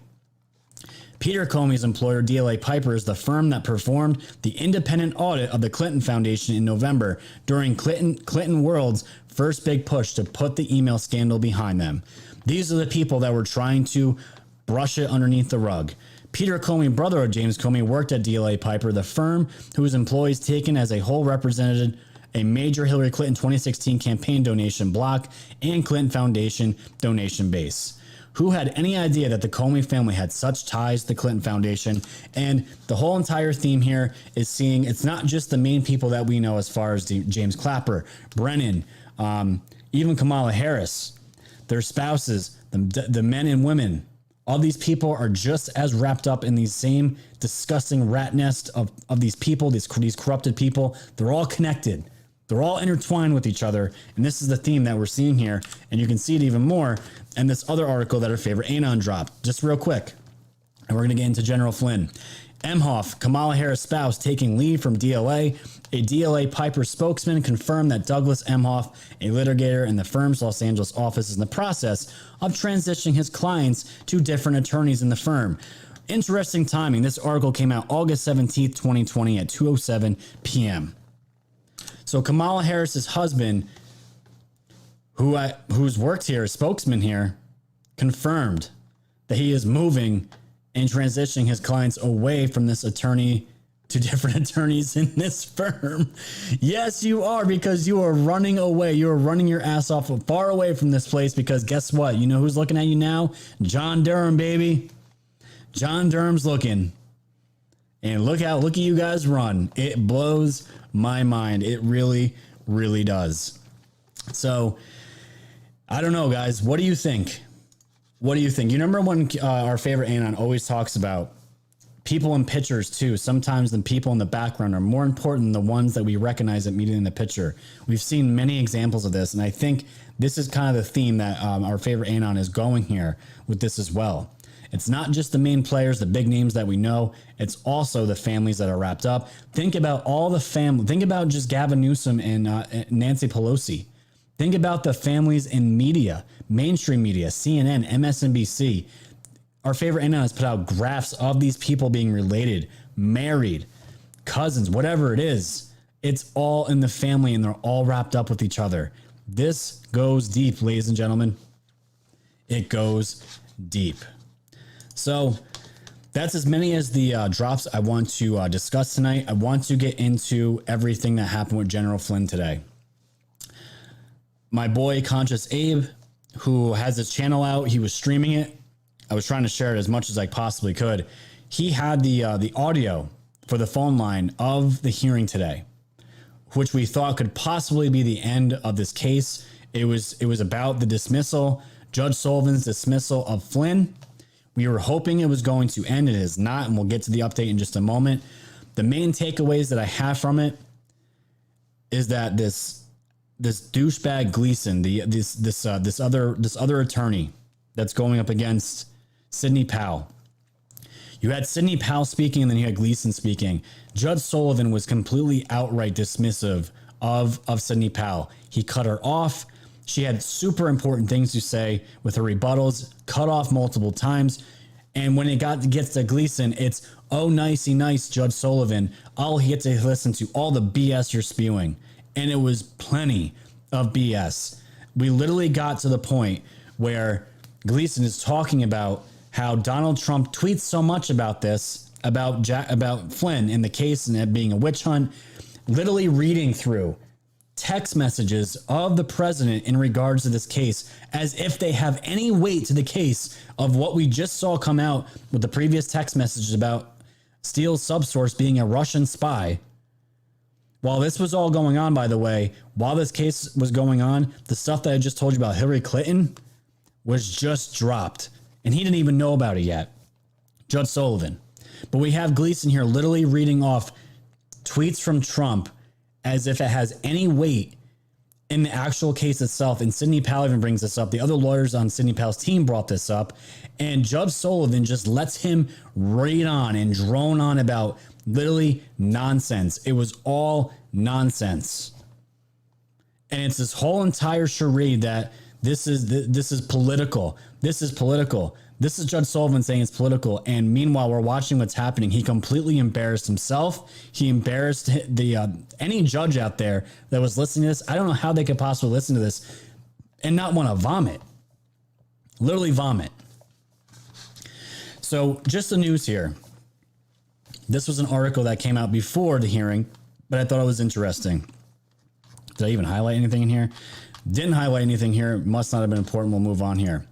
Peter Comey's employer, DLA Piper, is the firm that performed the independent audit of the Clinton Foundation in November during Clinton World's first big push to put the email scandal behind them. These are the people that were trying to brush it underneath the rug. Peter Comey, brother of James Comey, worked at DLA Piper, the firm whose employees taken as a whole represented a major Hillary Clinton 2016 campaign donation block and Clinton Foundation donation base. Who had any idea that the Comey family had such ties to the Clinton Foundation? And the whole entire theme here is seeing it's not just the main people that we know as far as James Clapper, Brennan, even Kamala Harris, their spouses, the men and women. All these people are just as wrapped up in these same disgusting rat nest of these people, these corrupted people. They're all connected. They're all intertwined with each other. And this is the theme that we're seeing here. And you can see it even more in this other article that our favorite anon dropped. Just real quick. And we're going to get into General Flynn. Emhoff, Kamala Harris' spouse, taking leave from DLA. A DLA Piper spokesman confirmed that Douglas Emhoff, a litigator in the firm's Los Angeles office, is in the process of transitioning his clients to different attorneys in the firm. Interesting timing. This article came out August 17th, 2020 at 2:07 p.m. So Kamala Harris's husband, who's worked here, a spokesman here, confirmed that he is moving and transitioning his clients away from this attorney to different attorneys in this firm. Yes, you are, because you are running away. You are running your ass off far away from this place, because guess what? You know who's looking at you now? John Durham, baby. John Durham's looking. And look at you guys run. It blows my mind. It really, really does. So, I don't know, guys. What do you think? What do you think? You remember when our favorite anon always talks about people in pictures too? Sometimes the people in the background are more important than the ones that we recognize immediately in the picture. We've seen many examples of this, and I think this is kind of the theme that our favorite anon is going here with this as well. It's not just the main players, the big names that we know. It's also the families that are wrapped up. Think about all the family. Think about just Gavin Newsom and Nancy Pelosi. Think about the families in media, mainstream media, CNN, MSNBC. Our favorite anon has put out graphs of these people being related, married, cousins, whatever it is. It's all in the family, and they're all wrapped up with each other. This goes deep, ladies and gentlemen. It goes deep. So that's as many as the drops I want to discuss tonight. I want to get into everything that happened with General Flynn today. My boy Conscious Abe, who has his channel out, he was streaming it. I was trying to share it as much as I possibly could. He had the audio for the phone line of the hearing today, which we thought could possibly be the end of this case. It was about the dismissal, Judge Sullivan's dismissal of Flynn. We were hoping it was going to end. It is not, and we'll get to the update in just a moment. The main takeaways that I have from it is that this douchebag Gleason, this other attorney that's going up against Sidney Powell. You had Sidney Powell speaking, and then you had Gleason speaking. Judge Sullivan was completely outright dismissive of Sidney Powell. He cut her off. She had super important things to say with her rebuttals, cut off multiple times. And when it gets to Gleason, it's, oh, nicey nice, Judge Sullivan. I'll get to listen to all the BS you're spewing. And it was plenty of BS. We literally got to the point where Gleason is talking about how Donald Trump tweets so much about this, about Flynn in the case and it being a witch hunt, literally reading through text messages of the president in regards to this case as if they have any weight to the case of what we just saw come out with the previous text messages about Steele's subsource being a Russian spy. while this was all going on, by the way, while this case was going on, the stuff that I just told you about Hillary Clinton was just dropped. And he didn't even know about it yet. Judge Sullivan. But we have Gleason here literally reading off tweets from Trump as if it has any weight in the actual case itself. And Sidney Powell even brings this up. The other lawyers on Sidney Powell's team brought this up. And Judge Sullivan just lets him read on and drone on about literally nonsense. It was all nonsense. And it's this whole entire charade that this is political. This is political. This is Judge Sullivan saying it's political. And meanwhile, we're watching what's happening. He completely embarrassed himself. He embarrassed any judge out there that was listening to this. I don't know how they could possibly listen to this and not want to vomit. Literally vomit. So just the news here. This was an article that came out before the hearing, but I thought it was interesting. Did I even highlight anything in here? Didn't highlight anything here. Must not have been important. We'll move on here.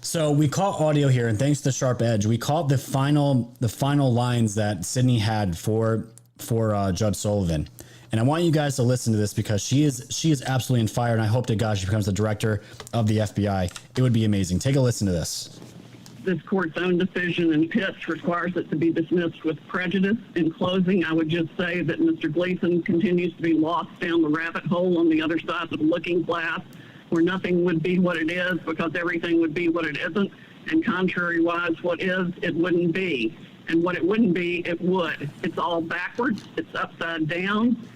So we caught audio here, and thanks to Sharp Edge, we caught the final lines that Sidney had for Judge Sullivan. And I want you guys to listen to this because she is absolutely on fire, and I hope to God she becomes the director of the FBI. It would be amazing. Take a listen to this. This court's own decision in Pitts requires it to be dismissed with prejudice. In closing, I would just say that Mr. Gleason continues to be lost down the rabbit hole on the other side of the looking glass, where nothing would be what it is because everything would be what it isn't, and contrary-wise, what is, it wouldn't be. And what it wouldn't be, it would. It's all backwards. It's upside down.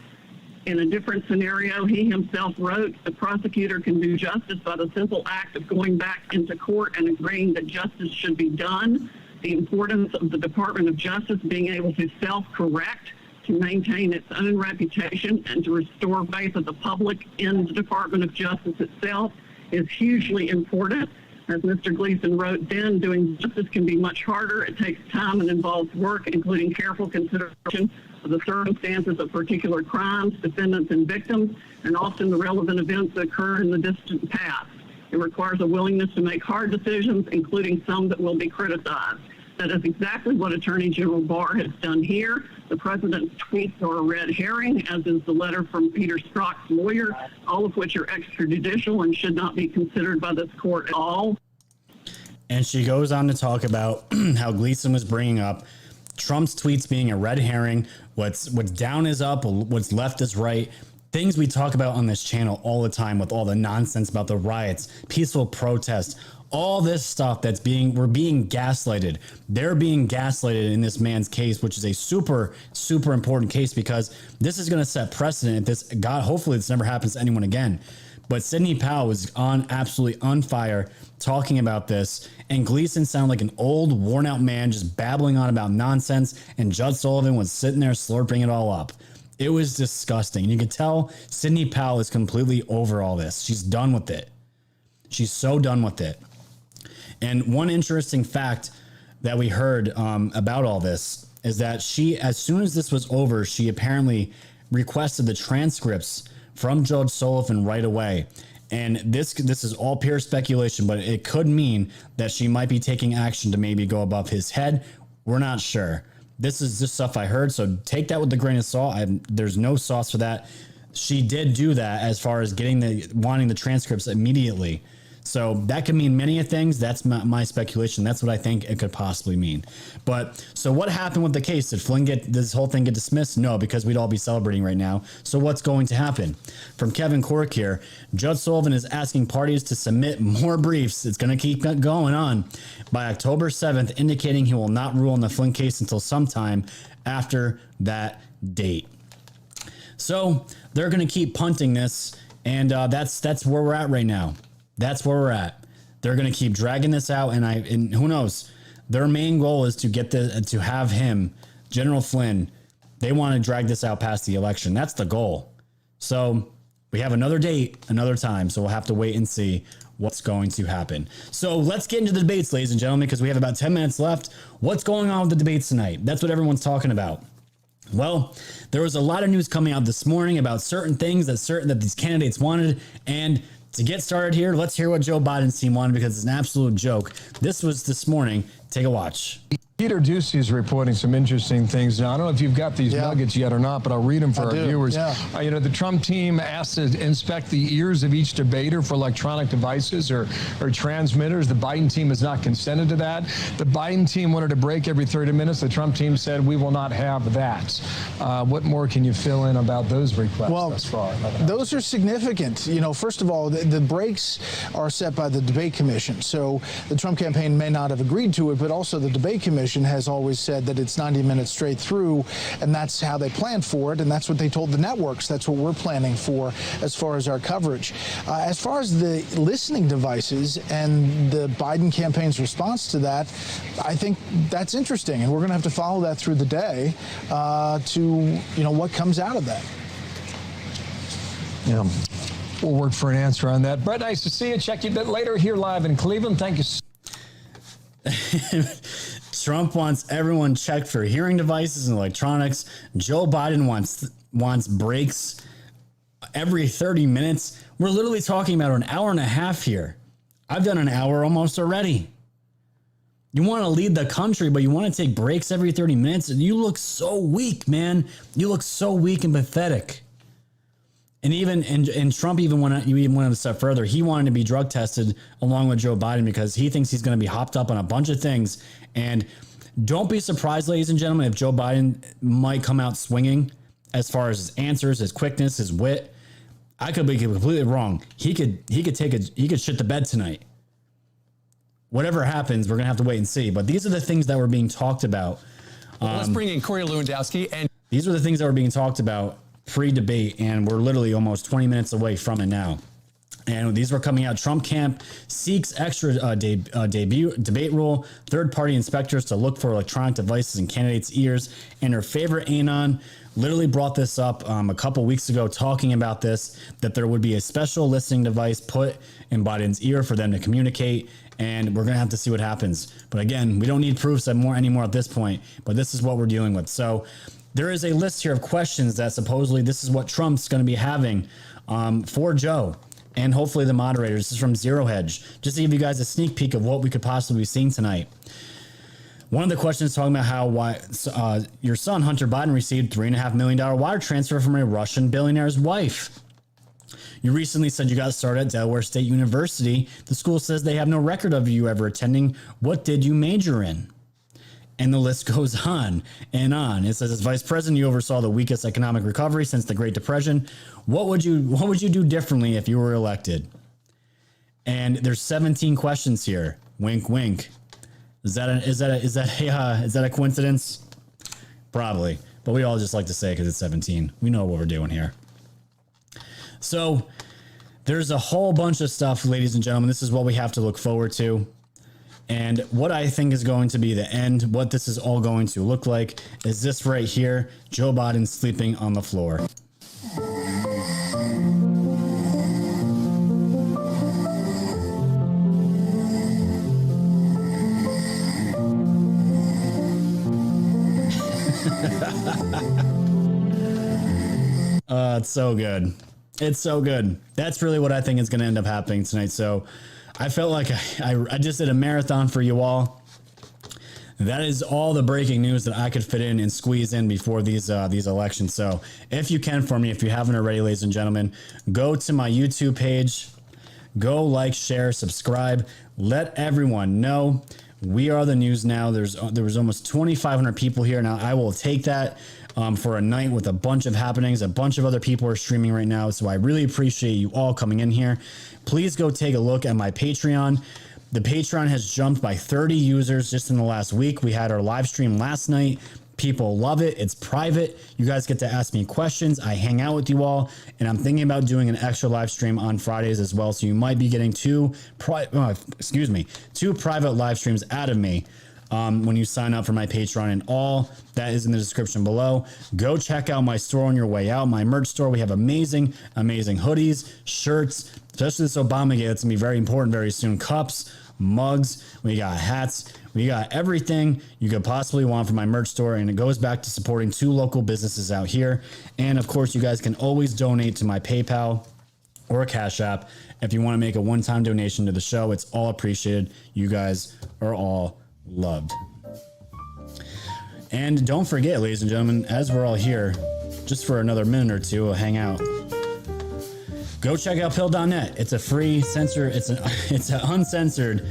In a different scenario, he himself wrote, the prosecutor can do justice by the simple act of going back into court and agreeing that justice should be done. The importance of the Department of Justice being able to self-correct, to maintain its own reputation, and to restore faith of the public in the Department of Justice itself is hugely important. As Mr. Gleason wrote then, doing justice can be much harder. It takes time and involves work, including careful consideration of the circumstances of particular crimes, defendants, and victims, and often the relevant events that occur in the distant past. It requires a willingness to make hard decisions, including some that will be criticized. That is exactly what Attorney General Barr has done here. The president's tweets are a red herring, as is the letter from Peter Strzok's lawyer, all of which are extrajudicial and should not be considered by this court at all. And she goes on to talk about how Gleason was bringing up Trump's tweets being a red herring. What's down is up, what's left is right. Things we talk about on this channel all the time with all the nonsense about the riots, peaceful protests, all this stuff we're being gaslighted. They're being gaslighted in this man's case, which is a super, super important case because this is going to set precedent. Hopefully this never happens to anyone again. But Sidney Powell was absolutely on fire talking about this, and Gleason sounded like an old, worn-out man just babbling on about nonsense, and Judge Sullivan was sitting there slurping it all up. It was disgusting. You could tell Sidney Powell is completely over all this. She's done with it. She's so done with it. And one interesting fact that we heard about all this is that she, as soon as this was over, she apparently requested the transcripts from Judge Sullivan right away. And this is all pure speculation, but it could mean that she might be taking action to maybe go above his head. We're not sure. This is just stuff I heard, so take that with a grain of salt. There's no sauce for that. She did do that as far as wanting the transcripts immediately. So that could mean many things. That's my speculation. That's what I think it could possibly mean. But so what happened with the case? Did Flynn this whole thing get dismissed? No, because we'd all be celebrating right now. So what's going to happen? From Kevin Cork here, Judge Sullivan is asking parties to submit more briefs. It's going to keep going on by October 7th, indicating he will not rule on the Flynn case until sometime after that date. So they're going to keep punting this, and that's where we're at right now. That's where we're at. They're going to keep dragging this out, and who knows? Their main goal is to have him, General Flynn. They want to drag this out past the election. That's the goal. So we have another date, another time. So we'll have to wait and see what's going to happen. So let's get into the debates, ladies and gentlemen, because we have about 10 minutes left. What's going on with the debates tonight? That's what everyone's talking about. Well, there was a lot of news coming out this morning about certain things that these candidates wanted, and to get started here, let's hear what Joe Biden's team wanted because it's an absolute joke. This was this morning. Take a watch. Peter Ducey is reporting some interesting things. Now, I don't know if you've got these nuggets yet or not, but I'll read them for our viewers. Yeah. The Trump team asked to inspect the ears of each debater for electronic devices or transmitters. The Biden team has not consented to that. The Biden team wanted a break every 30 minutes. The Trump team said, we will not have that. What more can you fill in about those requests thus far? Those are significant. First of all, the breaks are set by the debate commission. So the Trump campaign may not have agreed to it, but also the debate commission has always said that it's 90 minutes straight through, and that's how they planned for it, and that's what they told the networks. That's what we're planning for as far as our coverage. As far as the listening devices and the Biden campaign's response to that, I think that's interesting, and we're going to have to follow that through the day to what comes out of that. Yeah, we'll work for an answer on that. Brett, nice to see you. Check you a bit later here live in Cleveland. Thank you. Trump wants everyone checked for hearing devices and electronics. Joe Biden wants breaks every 30 minutes. We're literally talking about an hour and a half here. I've done an hour almost already. You want to lead the country, but you want to take breaks every 30 minutes? And you look so weak, man. You look so weak and pathetic. And Trump even went a step further. He wanted to be drug tested along with Joe Biden because he thinks he's going to be hopped up on a bunch of things. And don't be surprised, ladies and gentlemen, if Joe Biden might come out swinging as far as his answers, his quickness, his wit. I could be completely wrong. He could shit the bed tonight. Whatever happens, we're gonna have to wait and see. But these are the things that were being talked about. Let's bring in Corey Lewandowski, and these are the things that were being talked about pre-debate, and we're literally almost 20 minutes away from it now. And these were coming out. Trump camp seeks extra debate rule, third-party inspectors to look for electronic devices in candidates' ears, and her favorite anon literally brought this up a couple weeks ago, talking about this, that there would be a special listening device put in Biden's ear for them to communicate, and we're going to have to see what happens. But again, we don't need proofs anymore at this point, but this is what we're dealing with. So there is a list here of questions that supposedly this is what Trump's going to be having for Joe and hopefully the moderators. This is from Zero Hedge, just to give you guys a sneak peek of what we could possibly be seeing tonight. One of the questions talking about how your son, Hunter Biden, received $3.5 million wire transfer from a Russian billionaire's wife. You recently said you got started at Delaware State University. The school says they have no record of you ever attending. What did you major in? And the list goes on and on. It says, as vice president, you oversaw the weakest economic recovery since the Great Depression. What would you do differently if you were elected? And there's 17 questions here. Wink, wink. Is that a coincidence? Probably, but we all just like to say it because it's 17. We know what we're doing here. So there's a whole bunch of stuff, ladies and gentlemen. This is what we have to look forward to. And what I think is going to be the end, what this is all going to look like, is this right here, Joe Biden sleeping on the floor. It's so good. It's so good. That's really what I think is going to end up happening tonight. So I felt like I just did a marathon for you all. That is all the breaking news that I could fit in and squeeze in before these elections. So if you can for me, if you haven't already, ladies and gentlemen, go to my YouTube page, go like, share, subscribe, let everyone know. We are the news now. There was almost 2,500 people here. Now I will take that for a night with a bunch of happenings. A bunch of other people are streaming right now. So I really appreciate you all coming in here. Please go take a look at my Patreon. The Patreon has jumped by 30 users just in the last week. We had our live stream last night. People love it. It's private. You guys get to ask me questions. I hang out with you all, and I'm thinking about doing an extra live stream on Fridays as well. So you might be getting two private live streams out of me when you sign up for my Patreon, and all that is in the description below. Go check out my store on your way out, my merch store. We have amazing hoodies, shirts, especially this Obamagate. That's gonna be very important very soon. Cups, mugs, we got hats, we got everything you could possibly want from my merch store, and it goes back to supporting 2 local businesses out here. And of course, you guys can always donate to my PayPal or a Cash App if you want to make a one-time donation to the show. It's all appreciated. You guys are all loved. And don't forget, ladies and gentlemen, as we're all here, just for another minute or two, we'll hang out. Go check out pill.net. It's a free it's an uncensored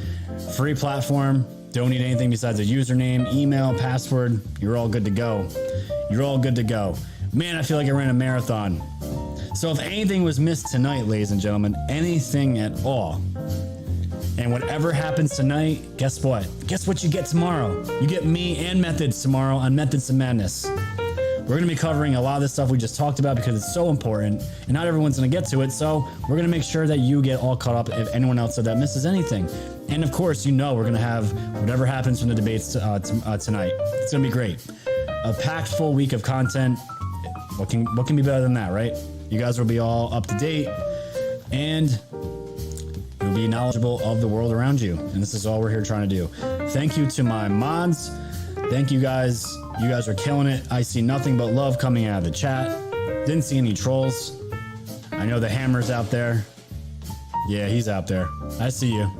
free platform. Don't need anything besides a username, email, password. You're all good to go. You're all good to go. Man, I feel like I ran a marathon. So if anything was missed tonight, ladies and gentlemen, anything at all, and whatever happens tonight, guess what? Guess what you get tomorrow? You get me and Methods tomorrow on Methods to Madness. We're going to be covering a lot of this stuff we just talked about because it's so important, and not everyone's going to get to it, so we're going to make sure that you get all caught up if anyone else that misses anything. And of course, we're going to have whatever happens from the debates tonight. It's going to be great. A packed full week of content. What can be better than that, right? You guys will be all up to date, and you'll be knowledgeable of the world around you. And this is all we're here trying to do. Thank you to my mods. Thank you guys. You guys are killing it. I see nothing but love coming out of the chat. Didn't see any trolls. I know the Hammer's out there. Yeah, he's out there. I see you.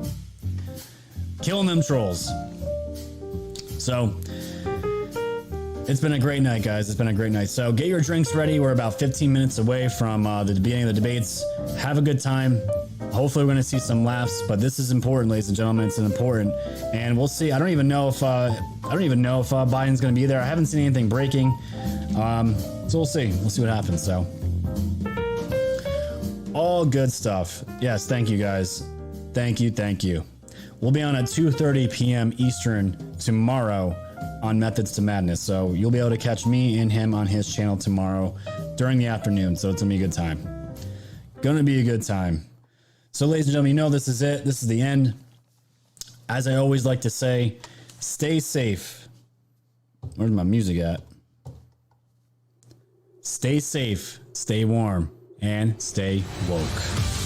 Killing them trolls. So, it's been a great night, guys. It's been a great night. So get your drinks ready. We're about 15 minutes away from the beginning of the debates. Have a good time. Hopefully, we're going to see some laughs. But this is important, ladies and gentlemen. It's important, and we'll see. I don't even know if Biden's going to be there. I haven't seen anything breaking. So we'll see. We'll see what happens. So all good stuff. Yes, thank you, guys. Thank you. We'll be on at 2:30 p.m. Eastern tomorrow on Methods to Madness. So you'll be able to catch me and him on his channel tomorrow during the afternoon. So it's going to be a good time. Going to be a good time. So ladies and gentlemen, this is it. This is the end. As I always like to say, stay safe. Where's my music at? Stay safe, stay warm, and stay woke.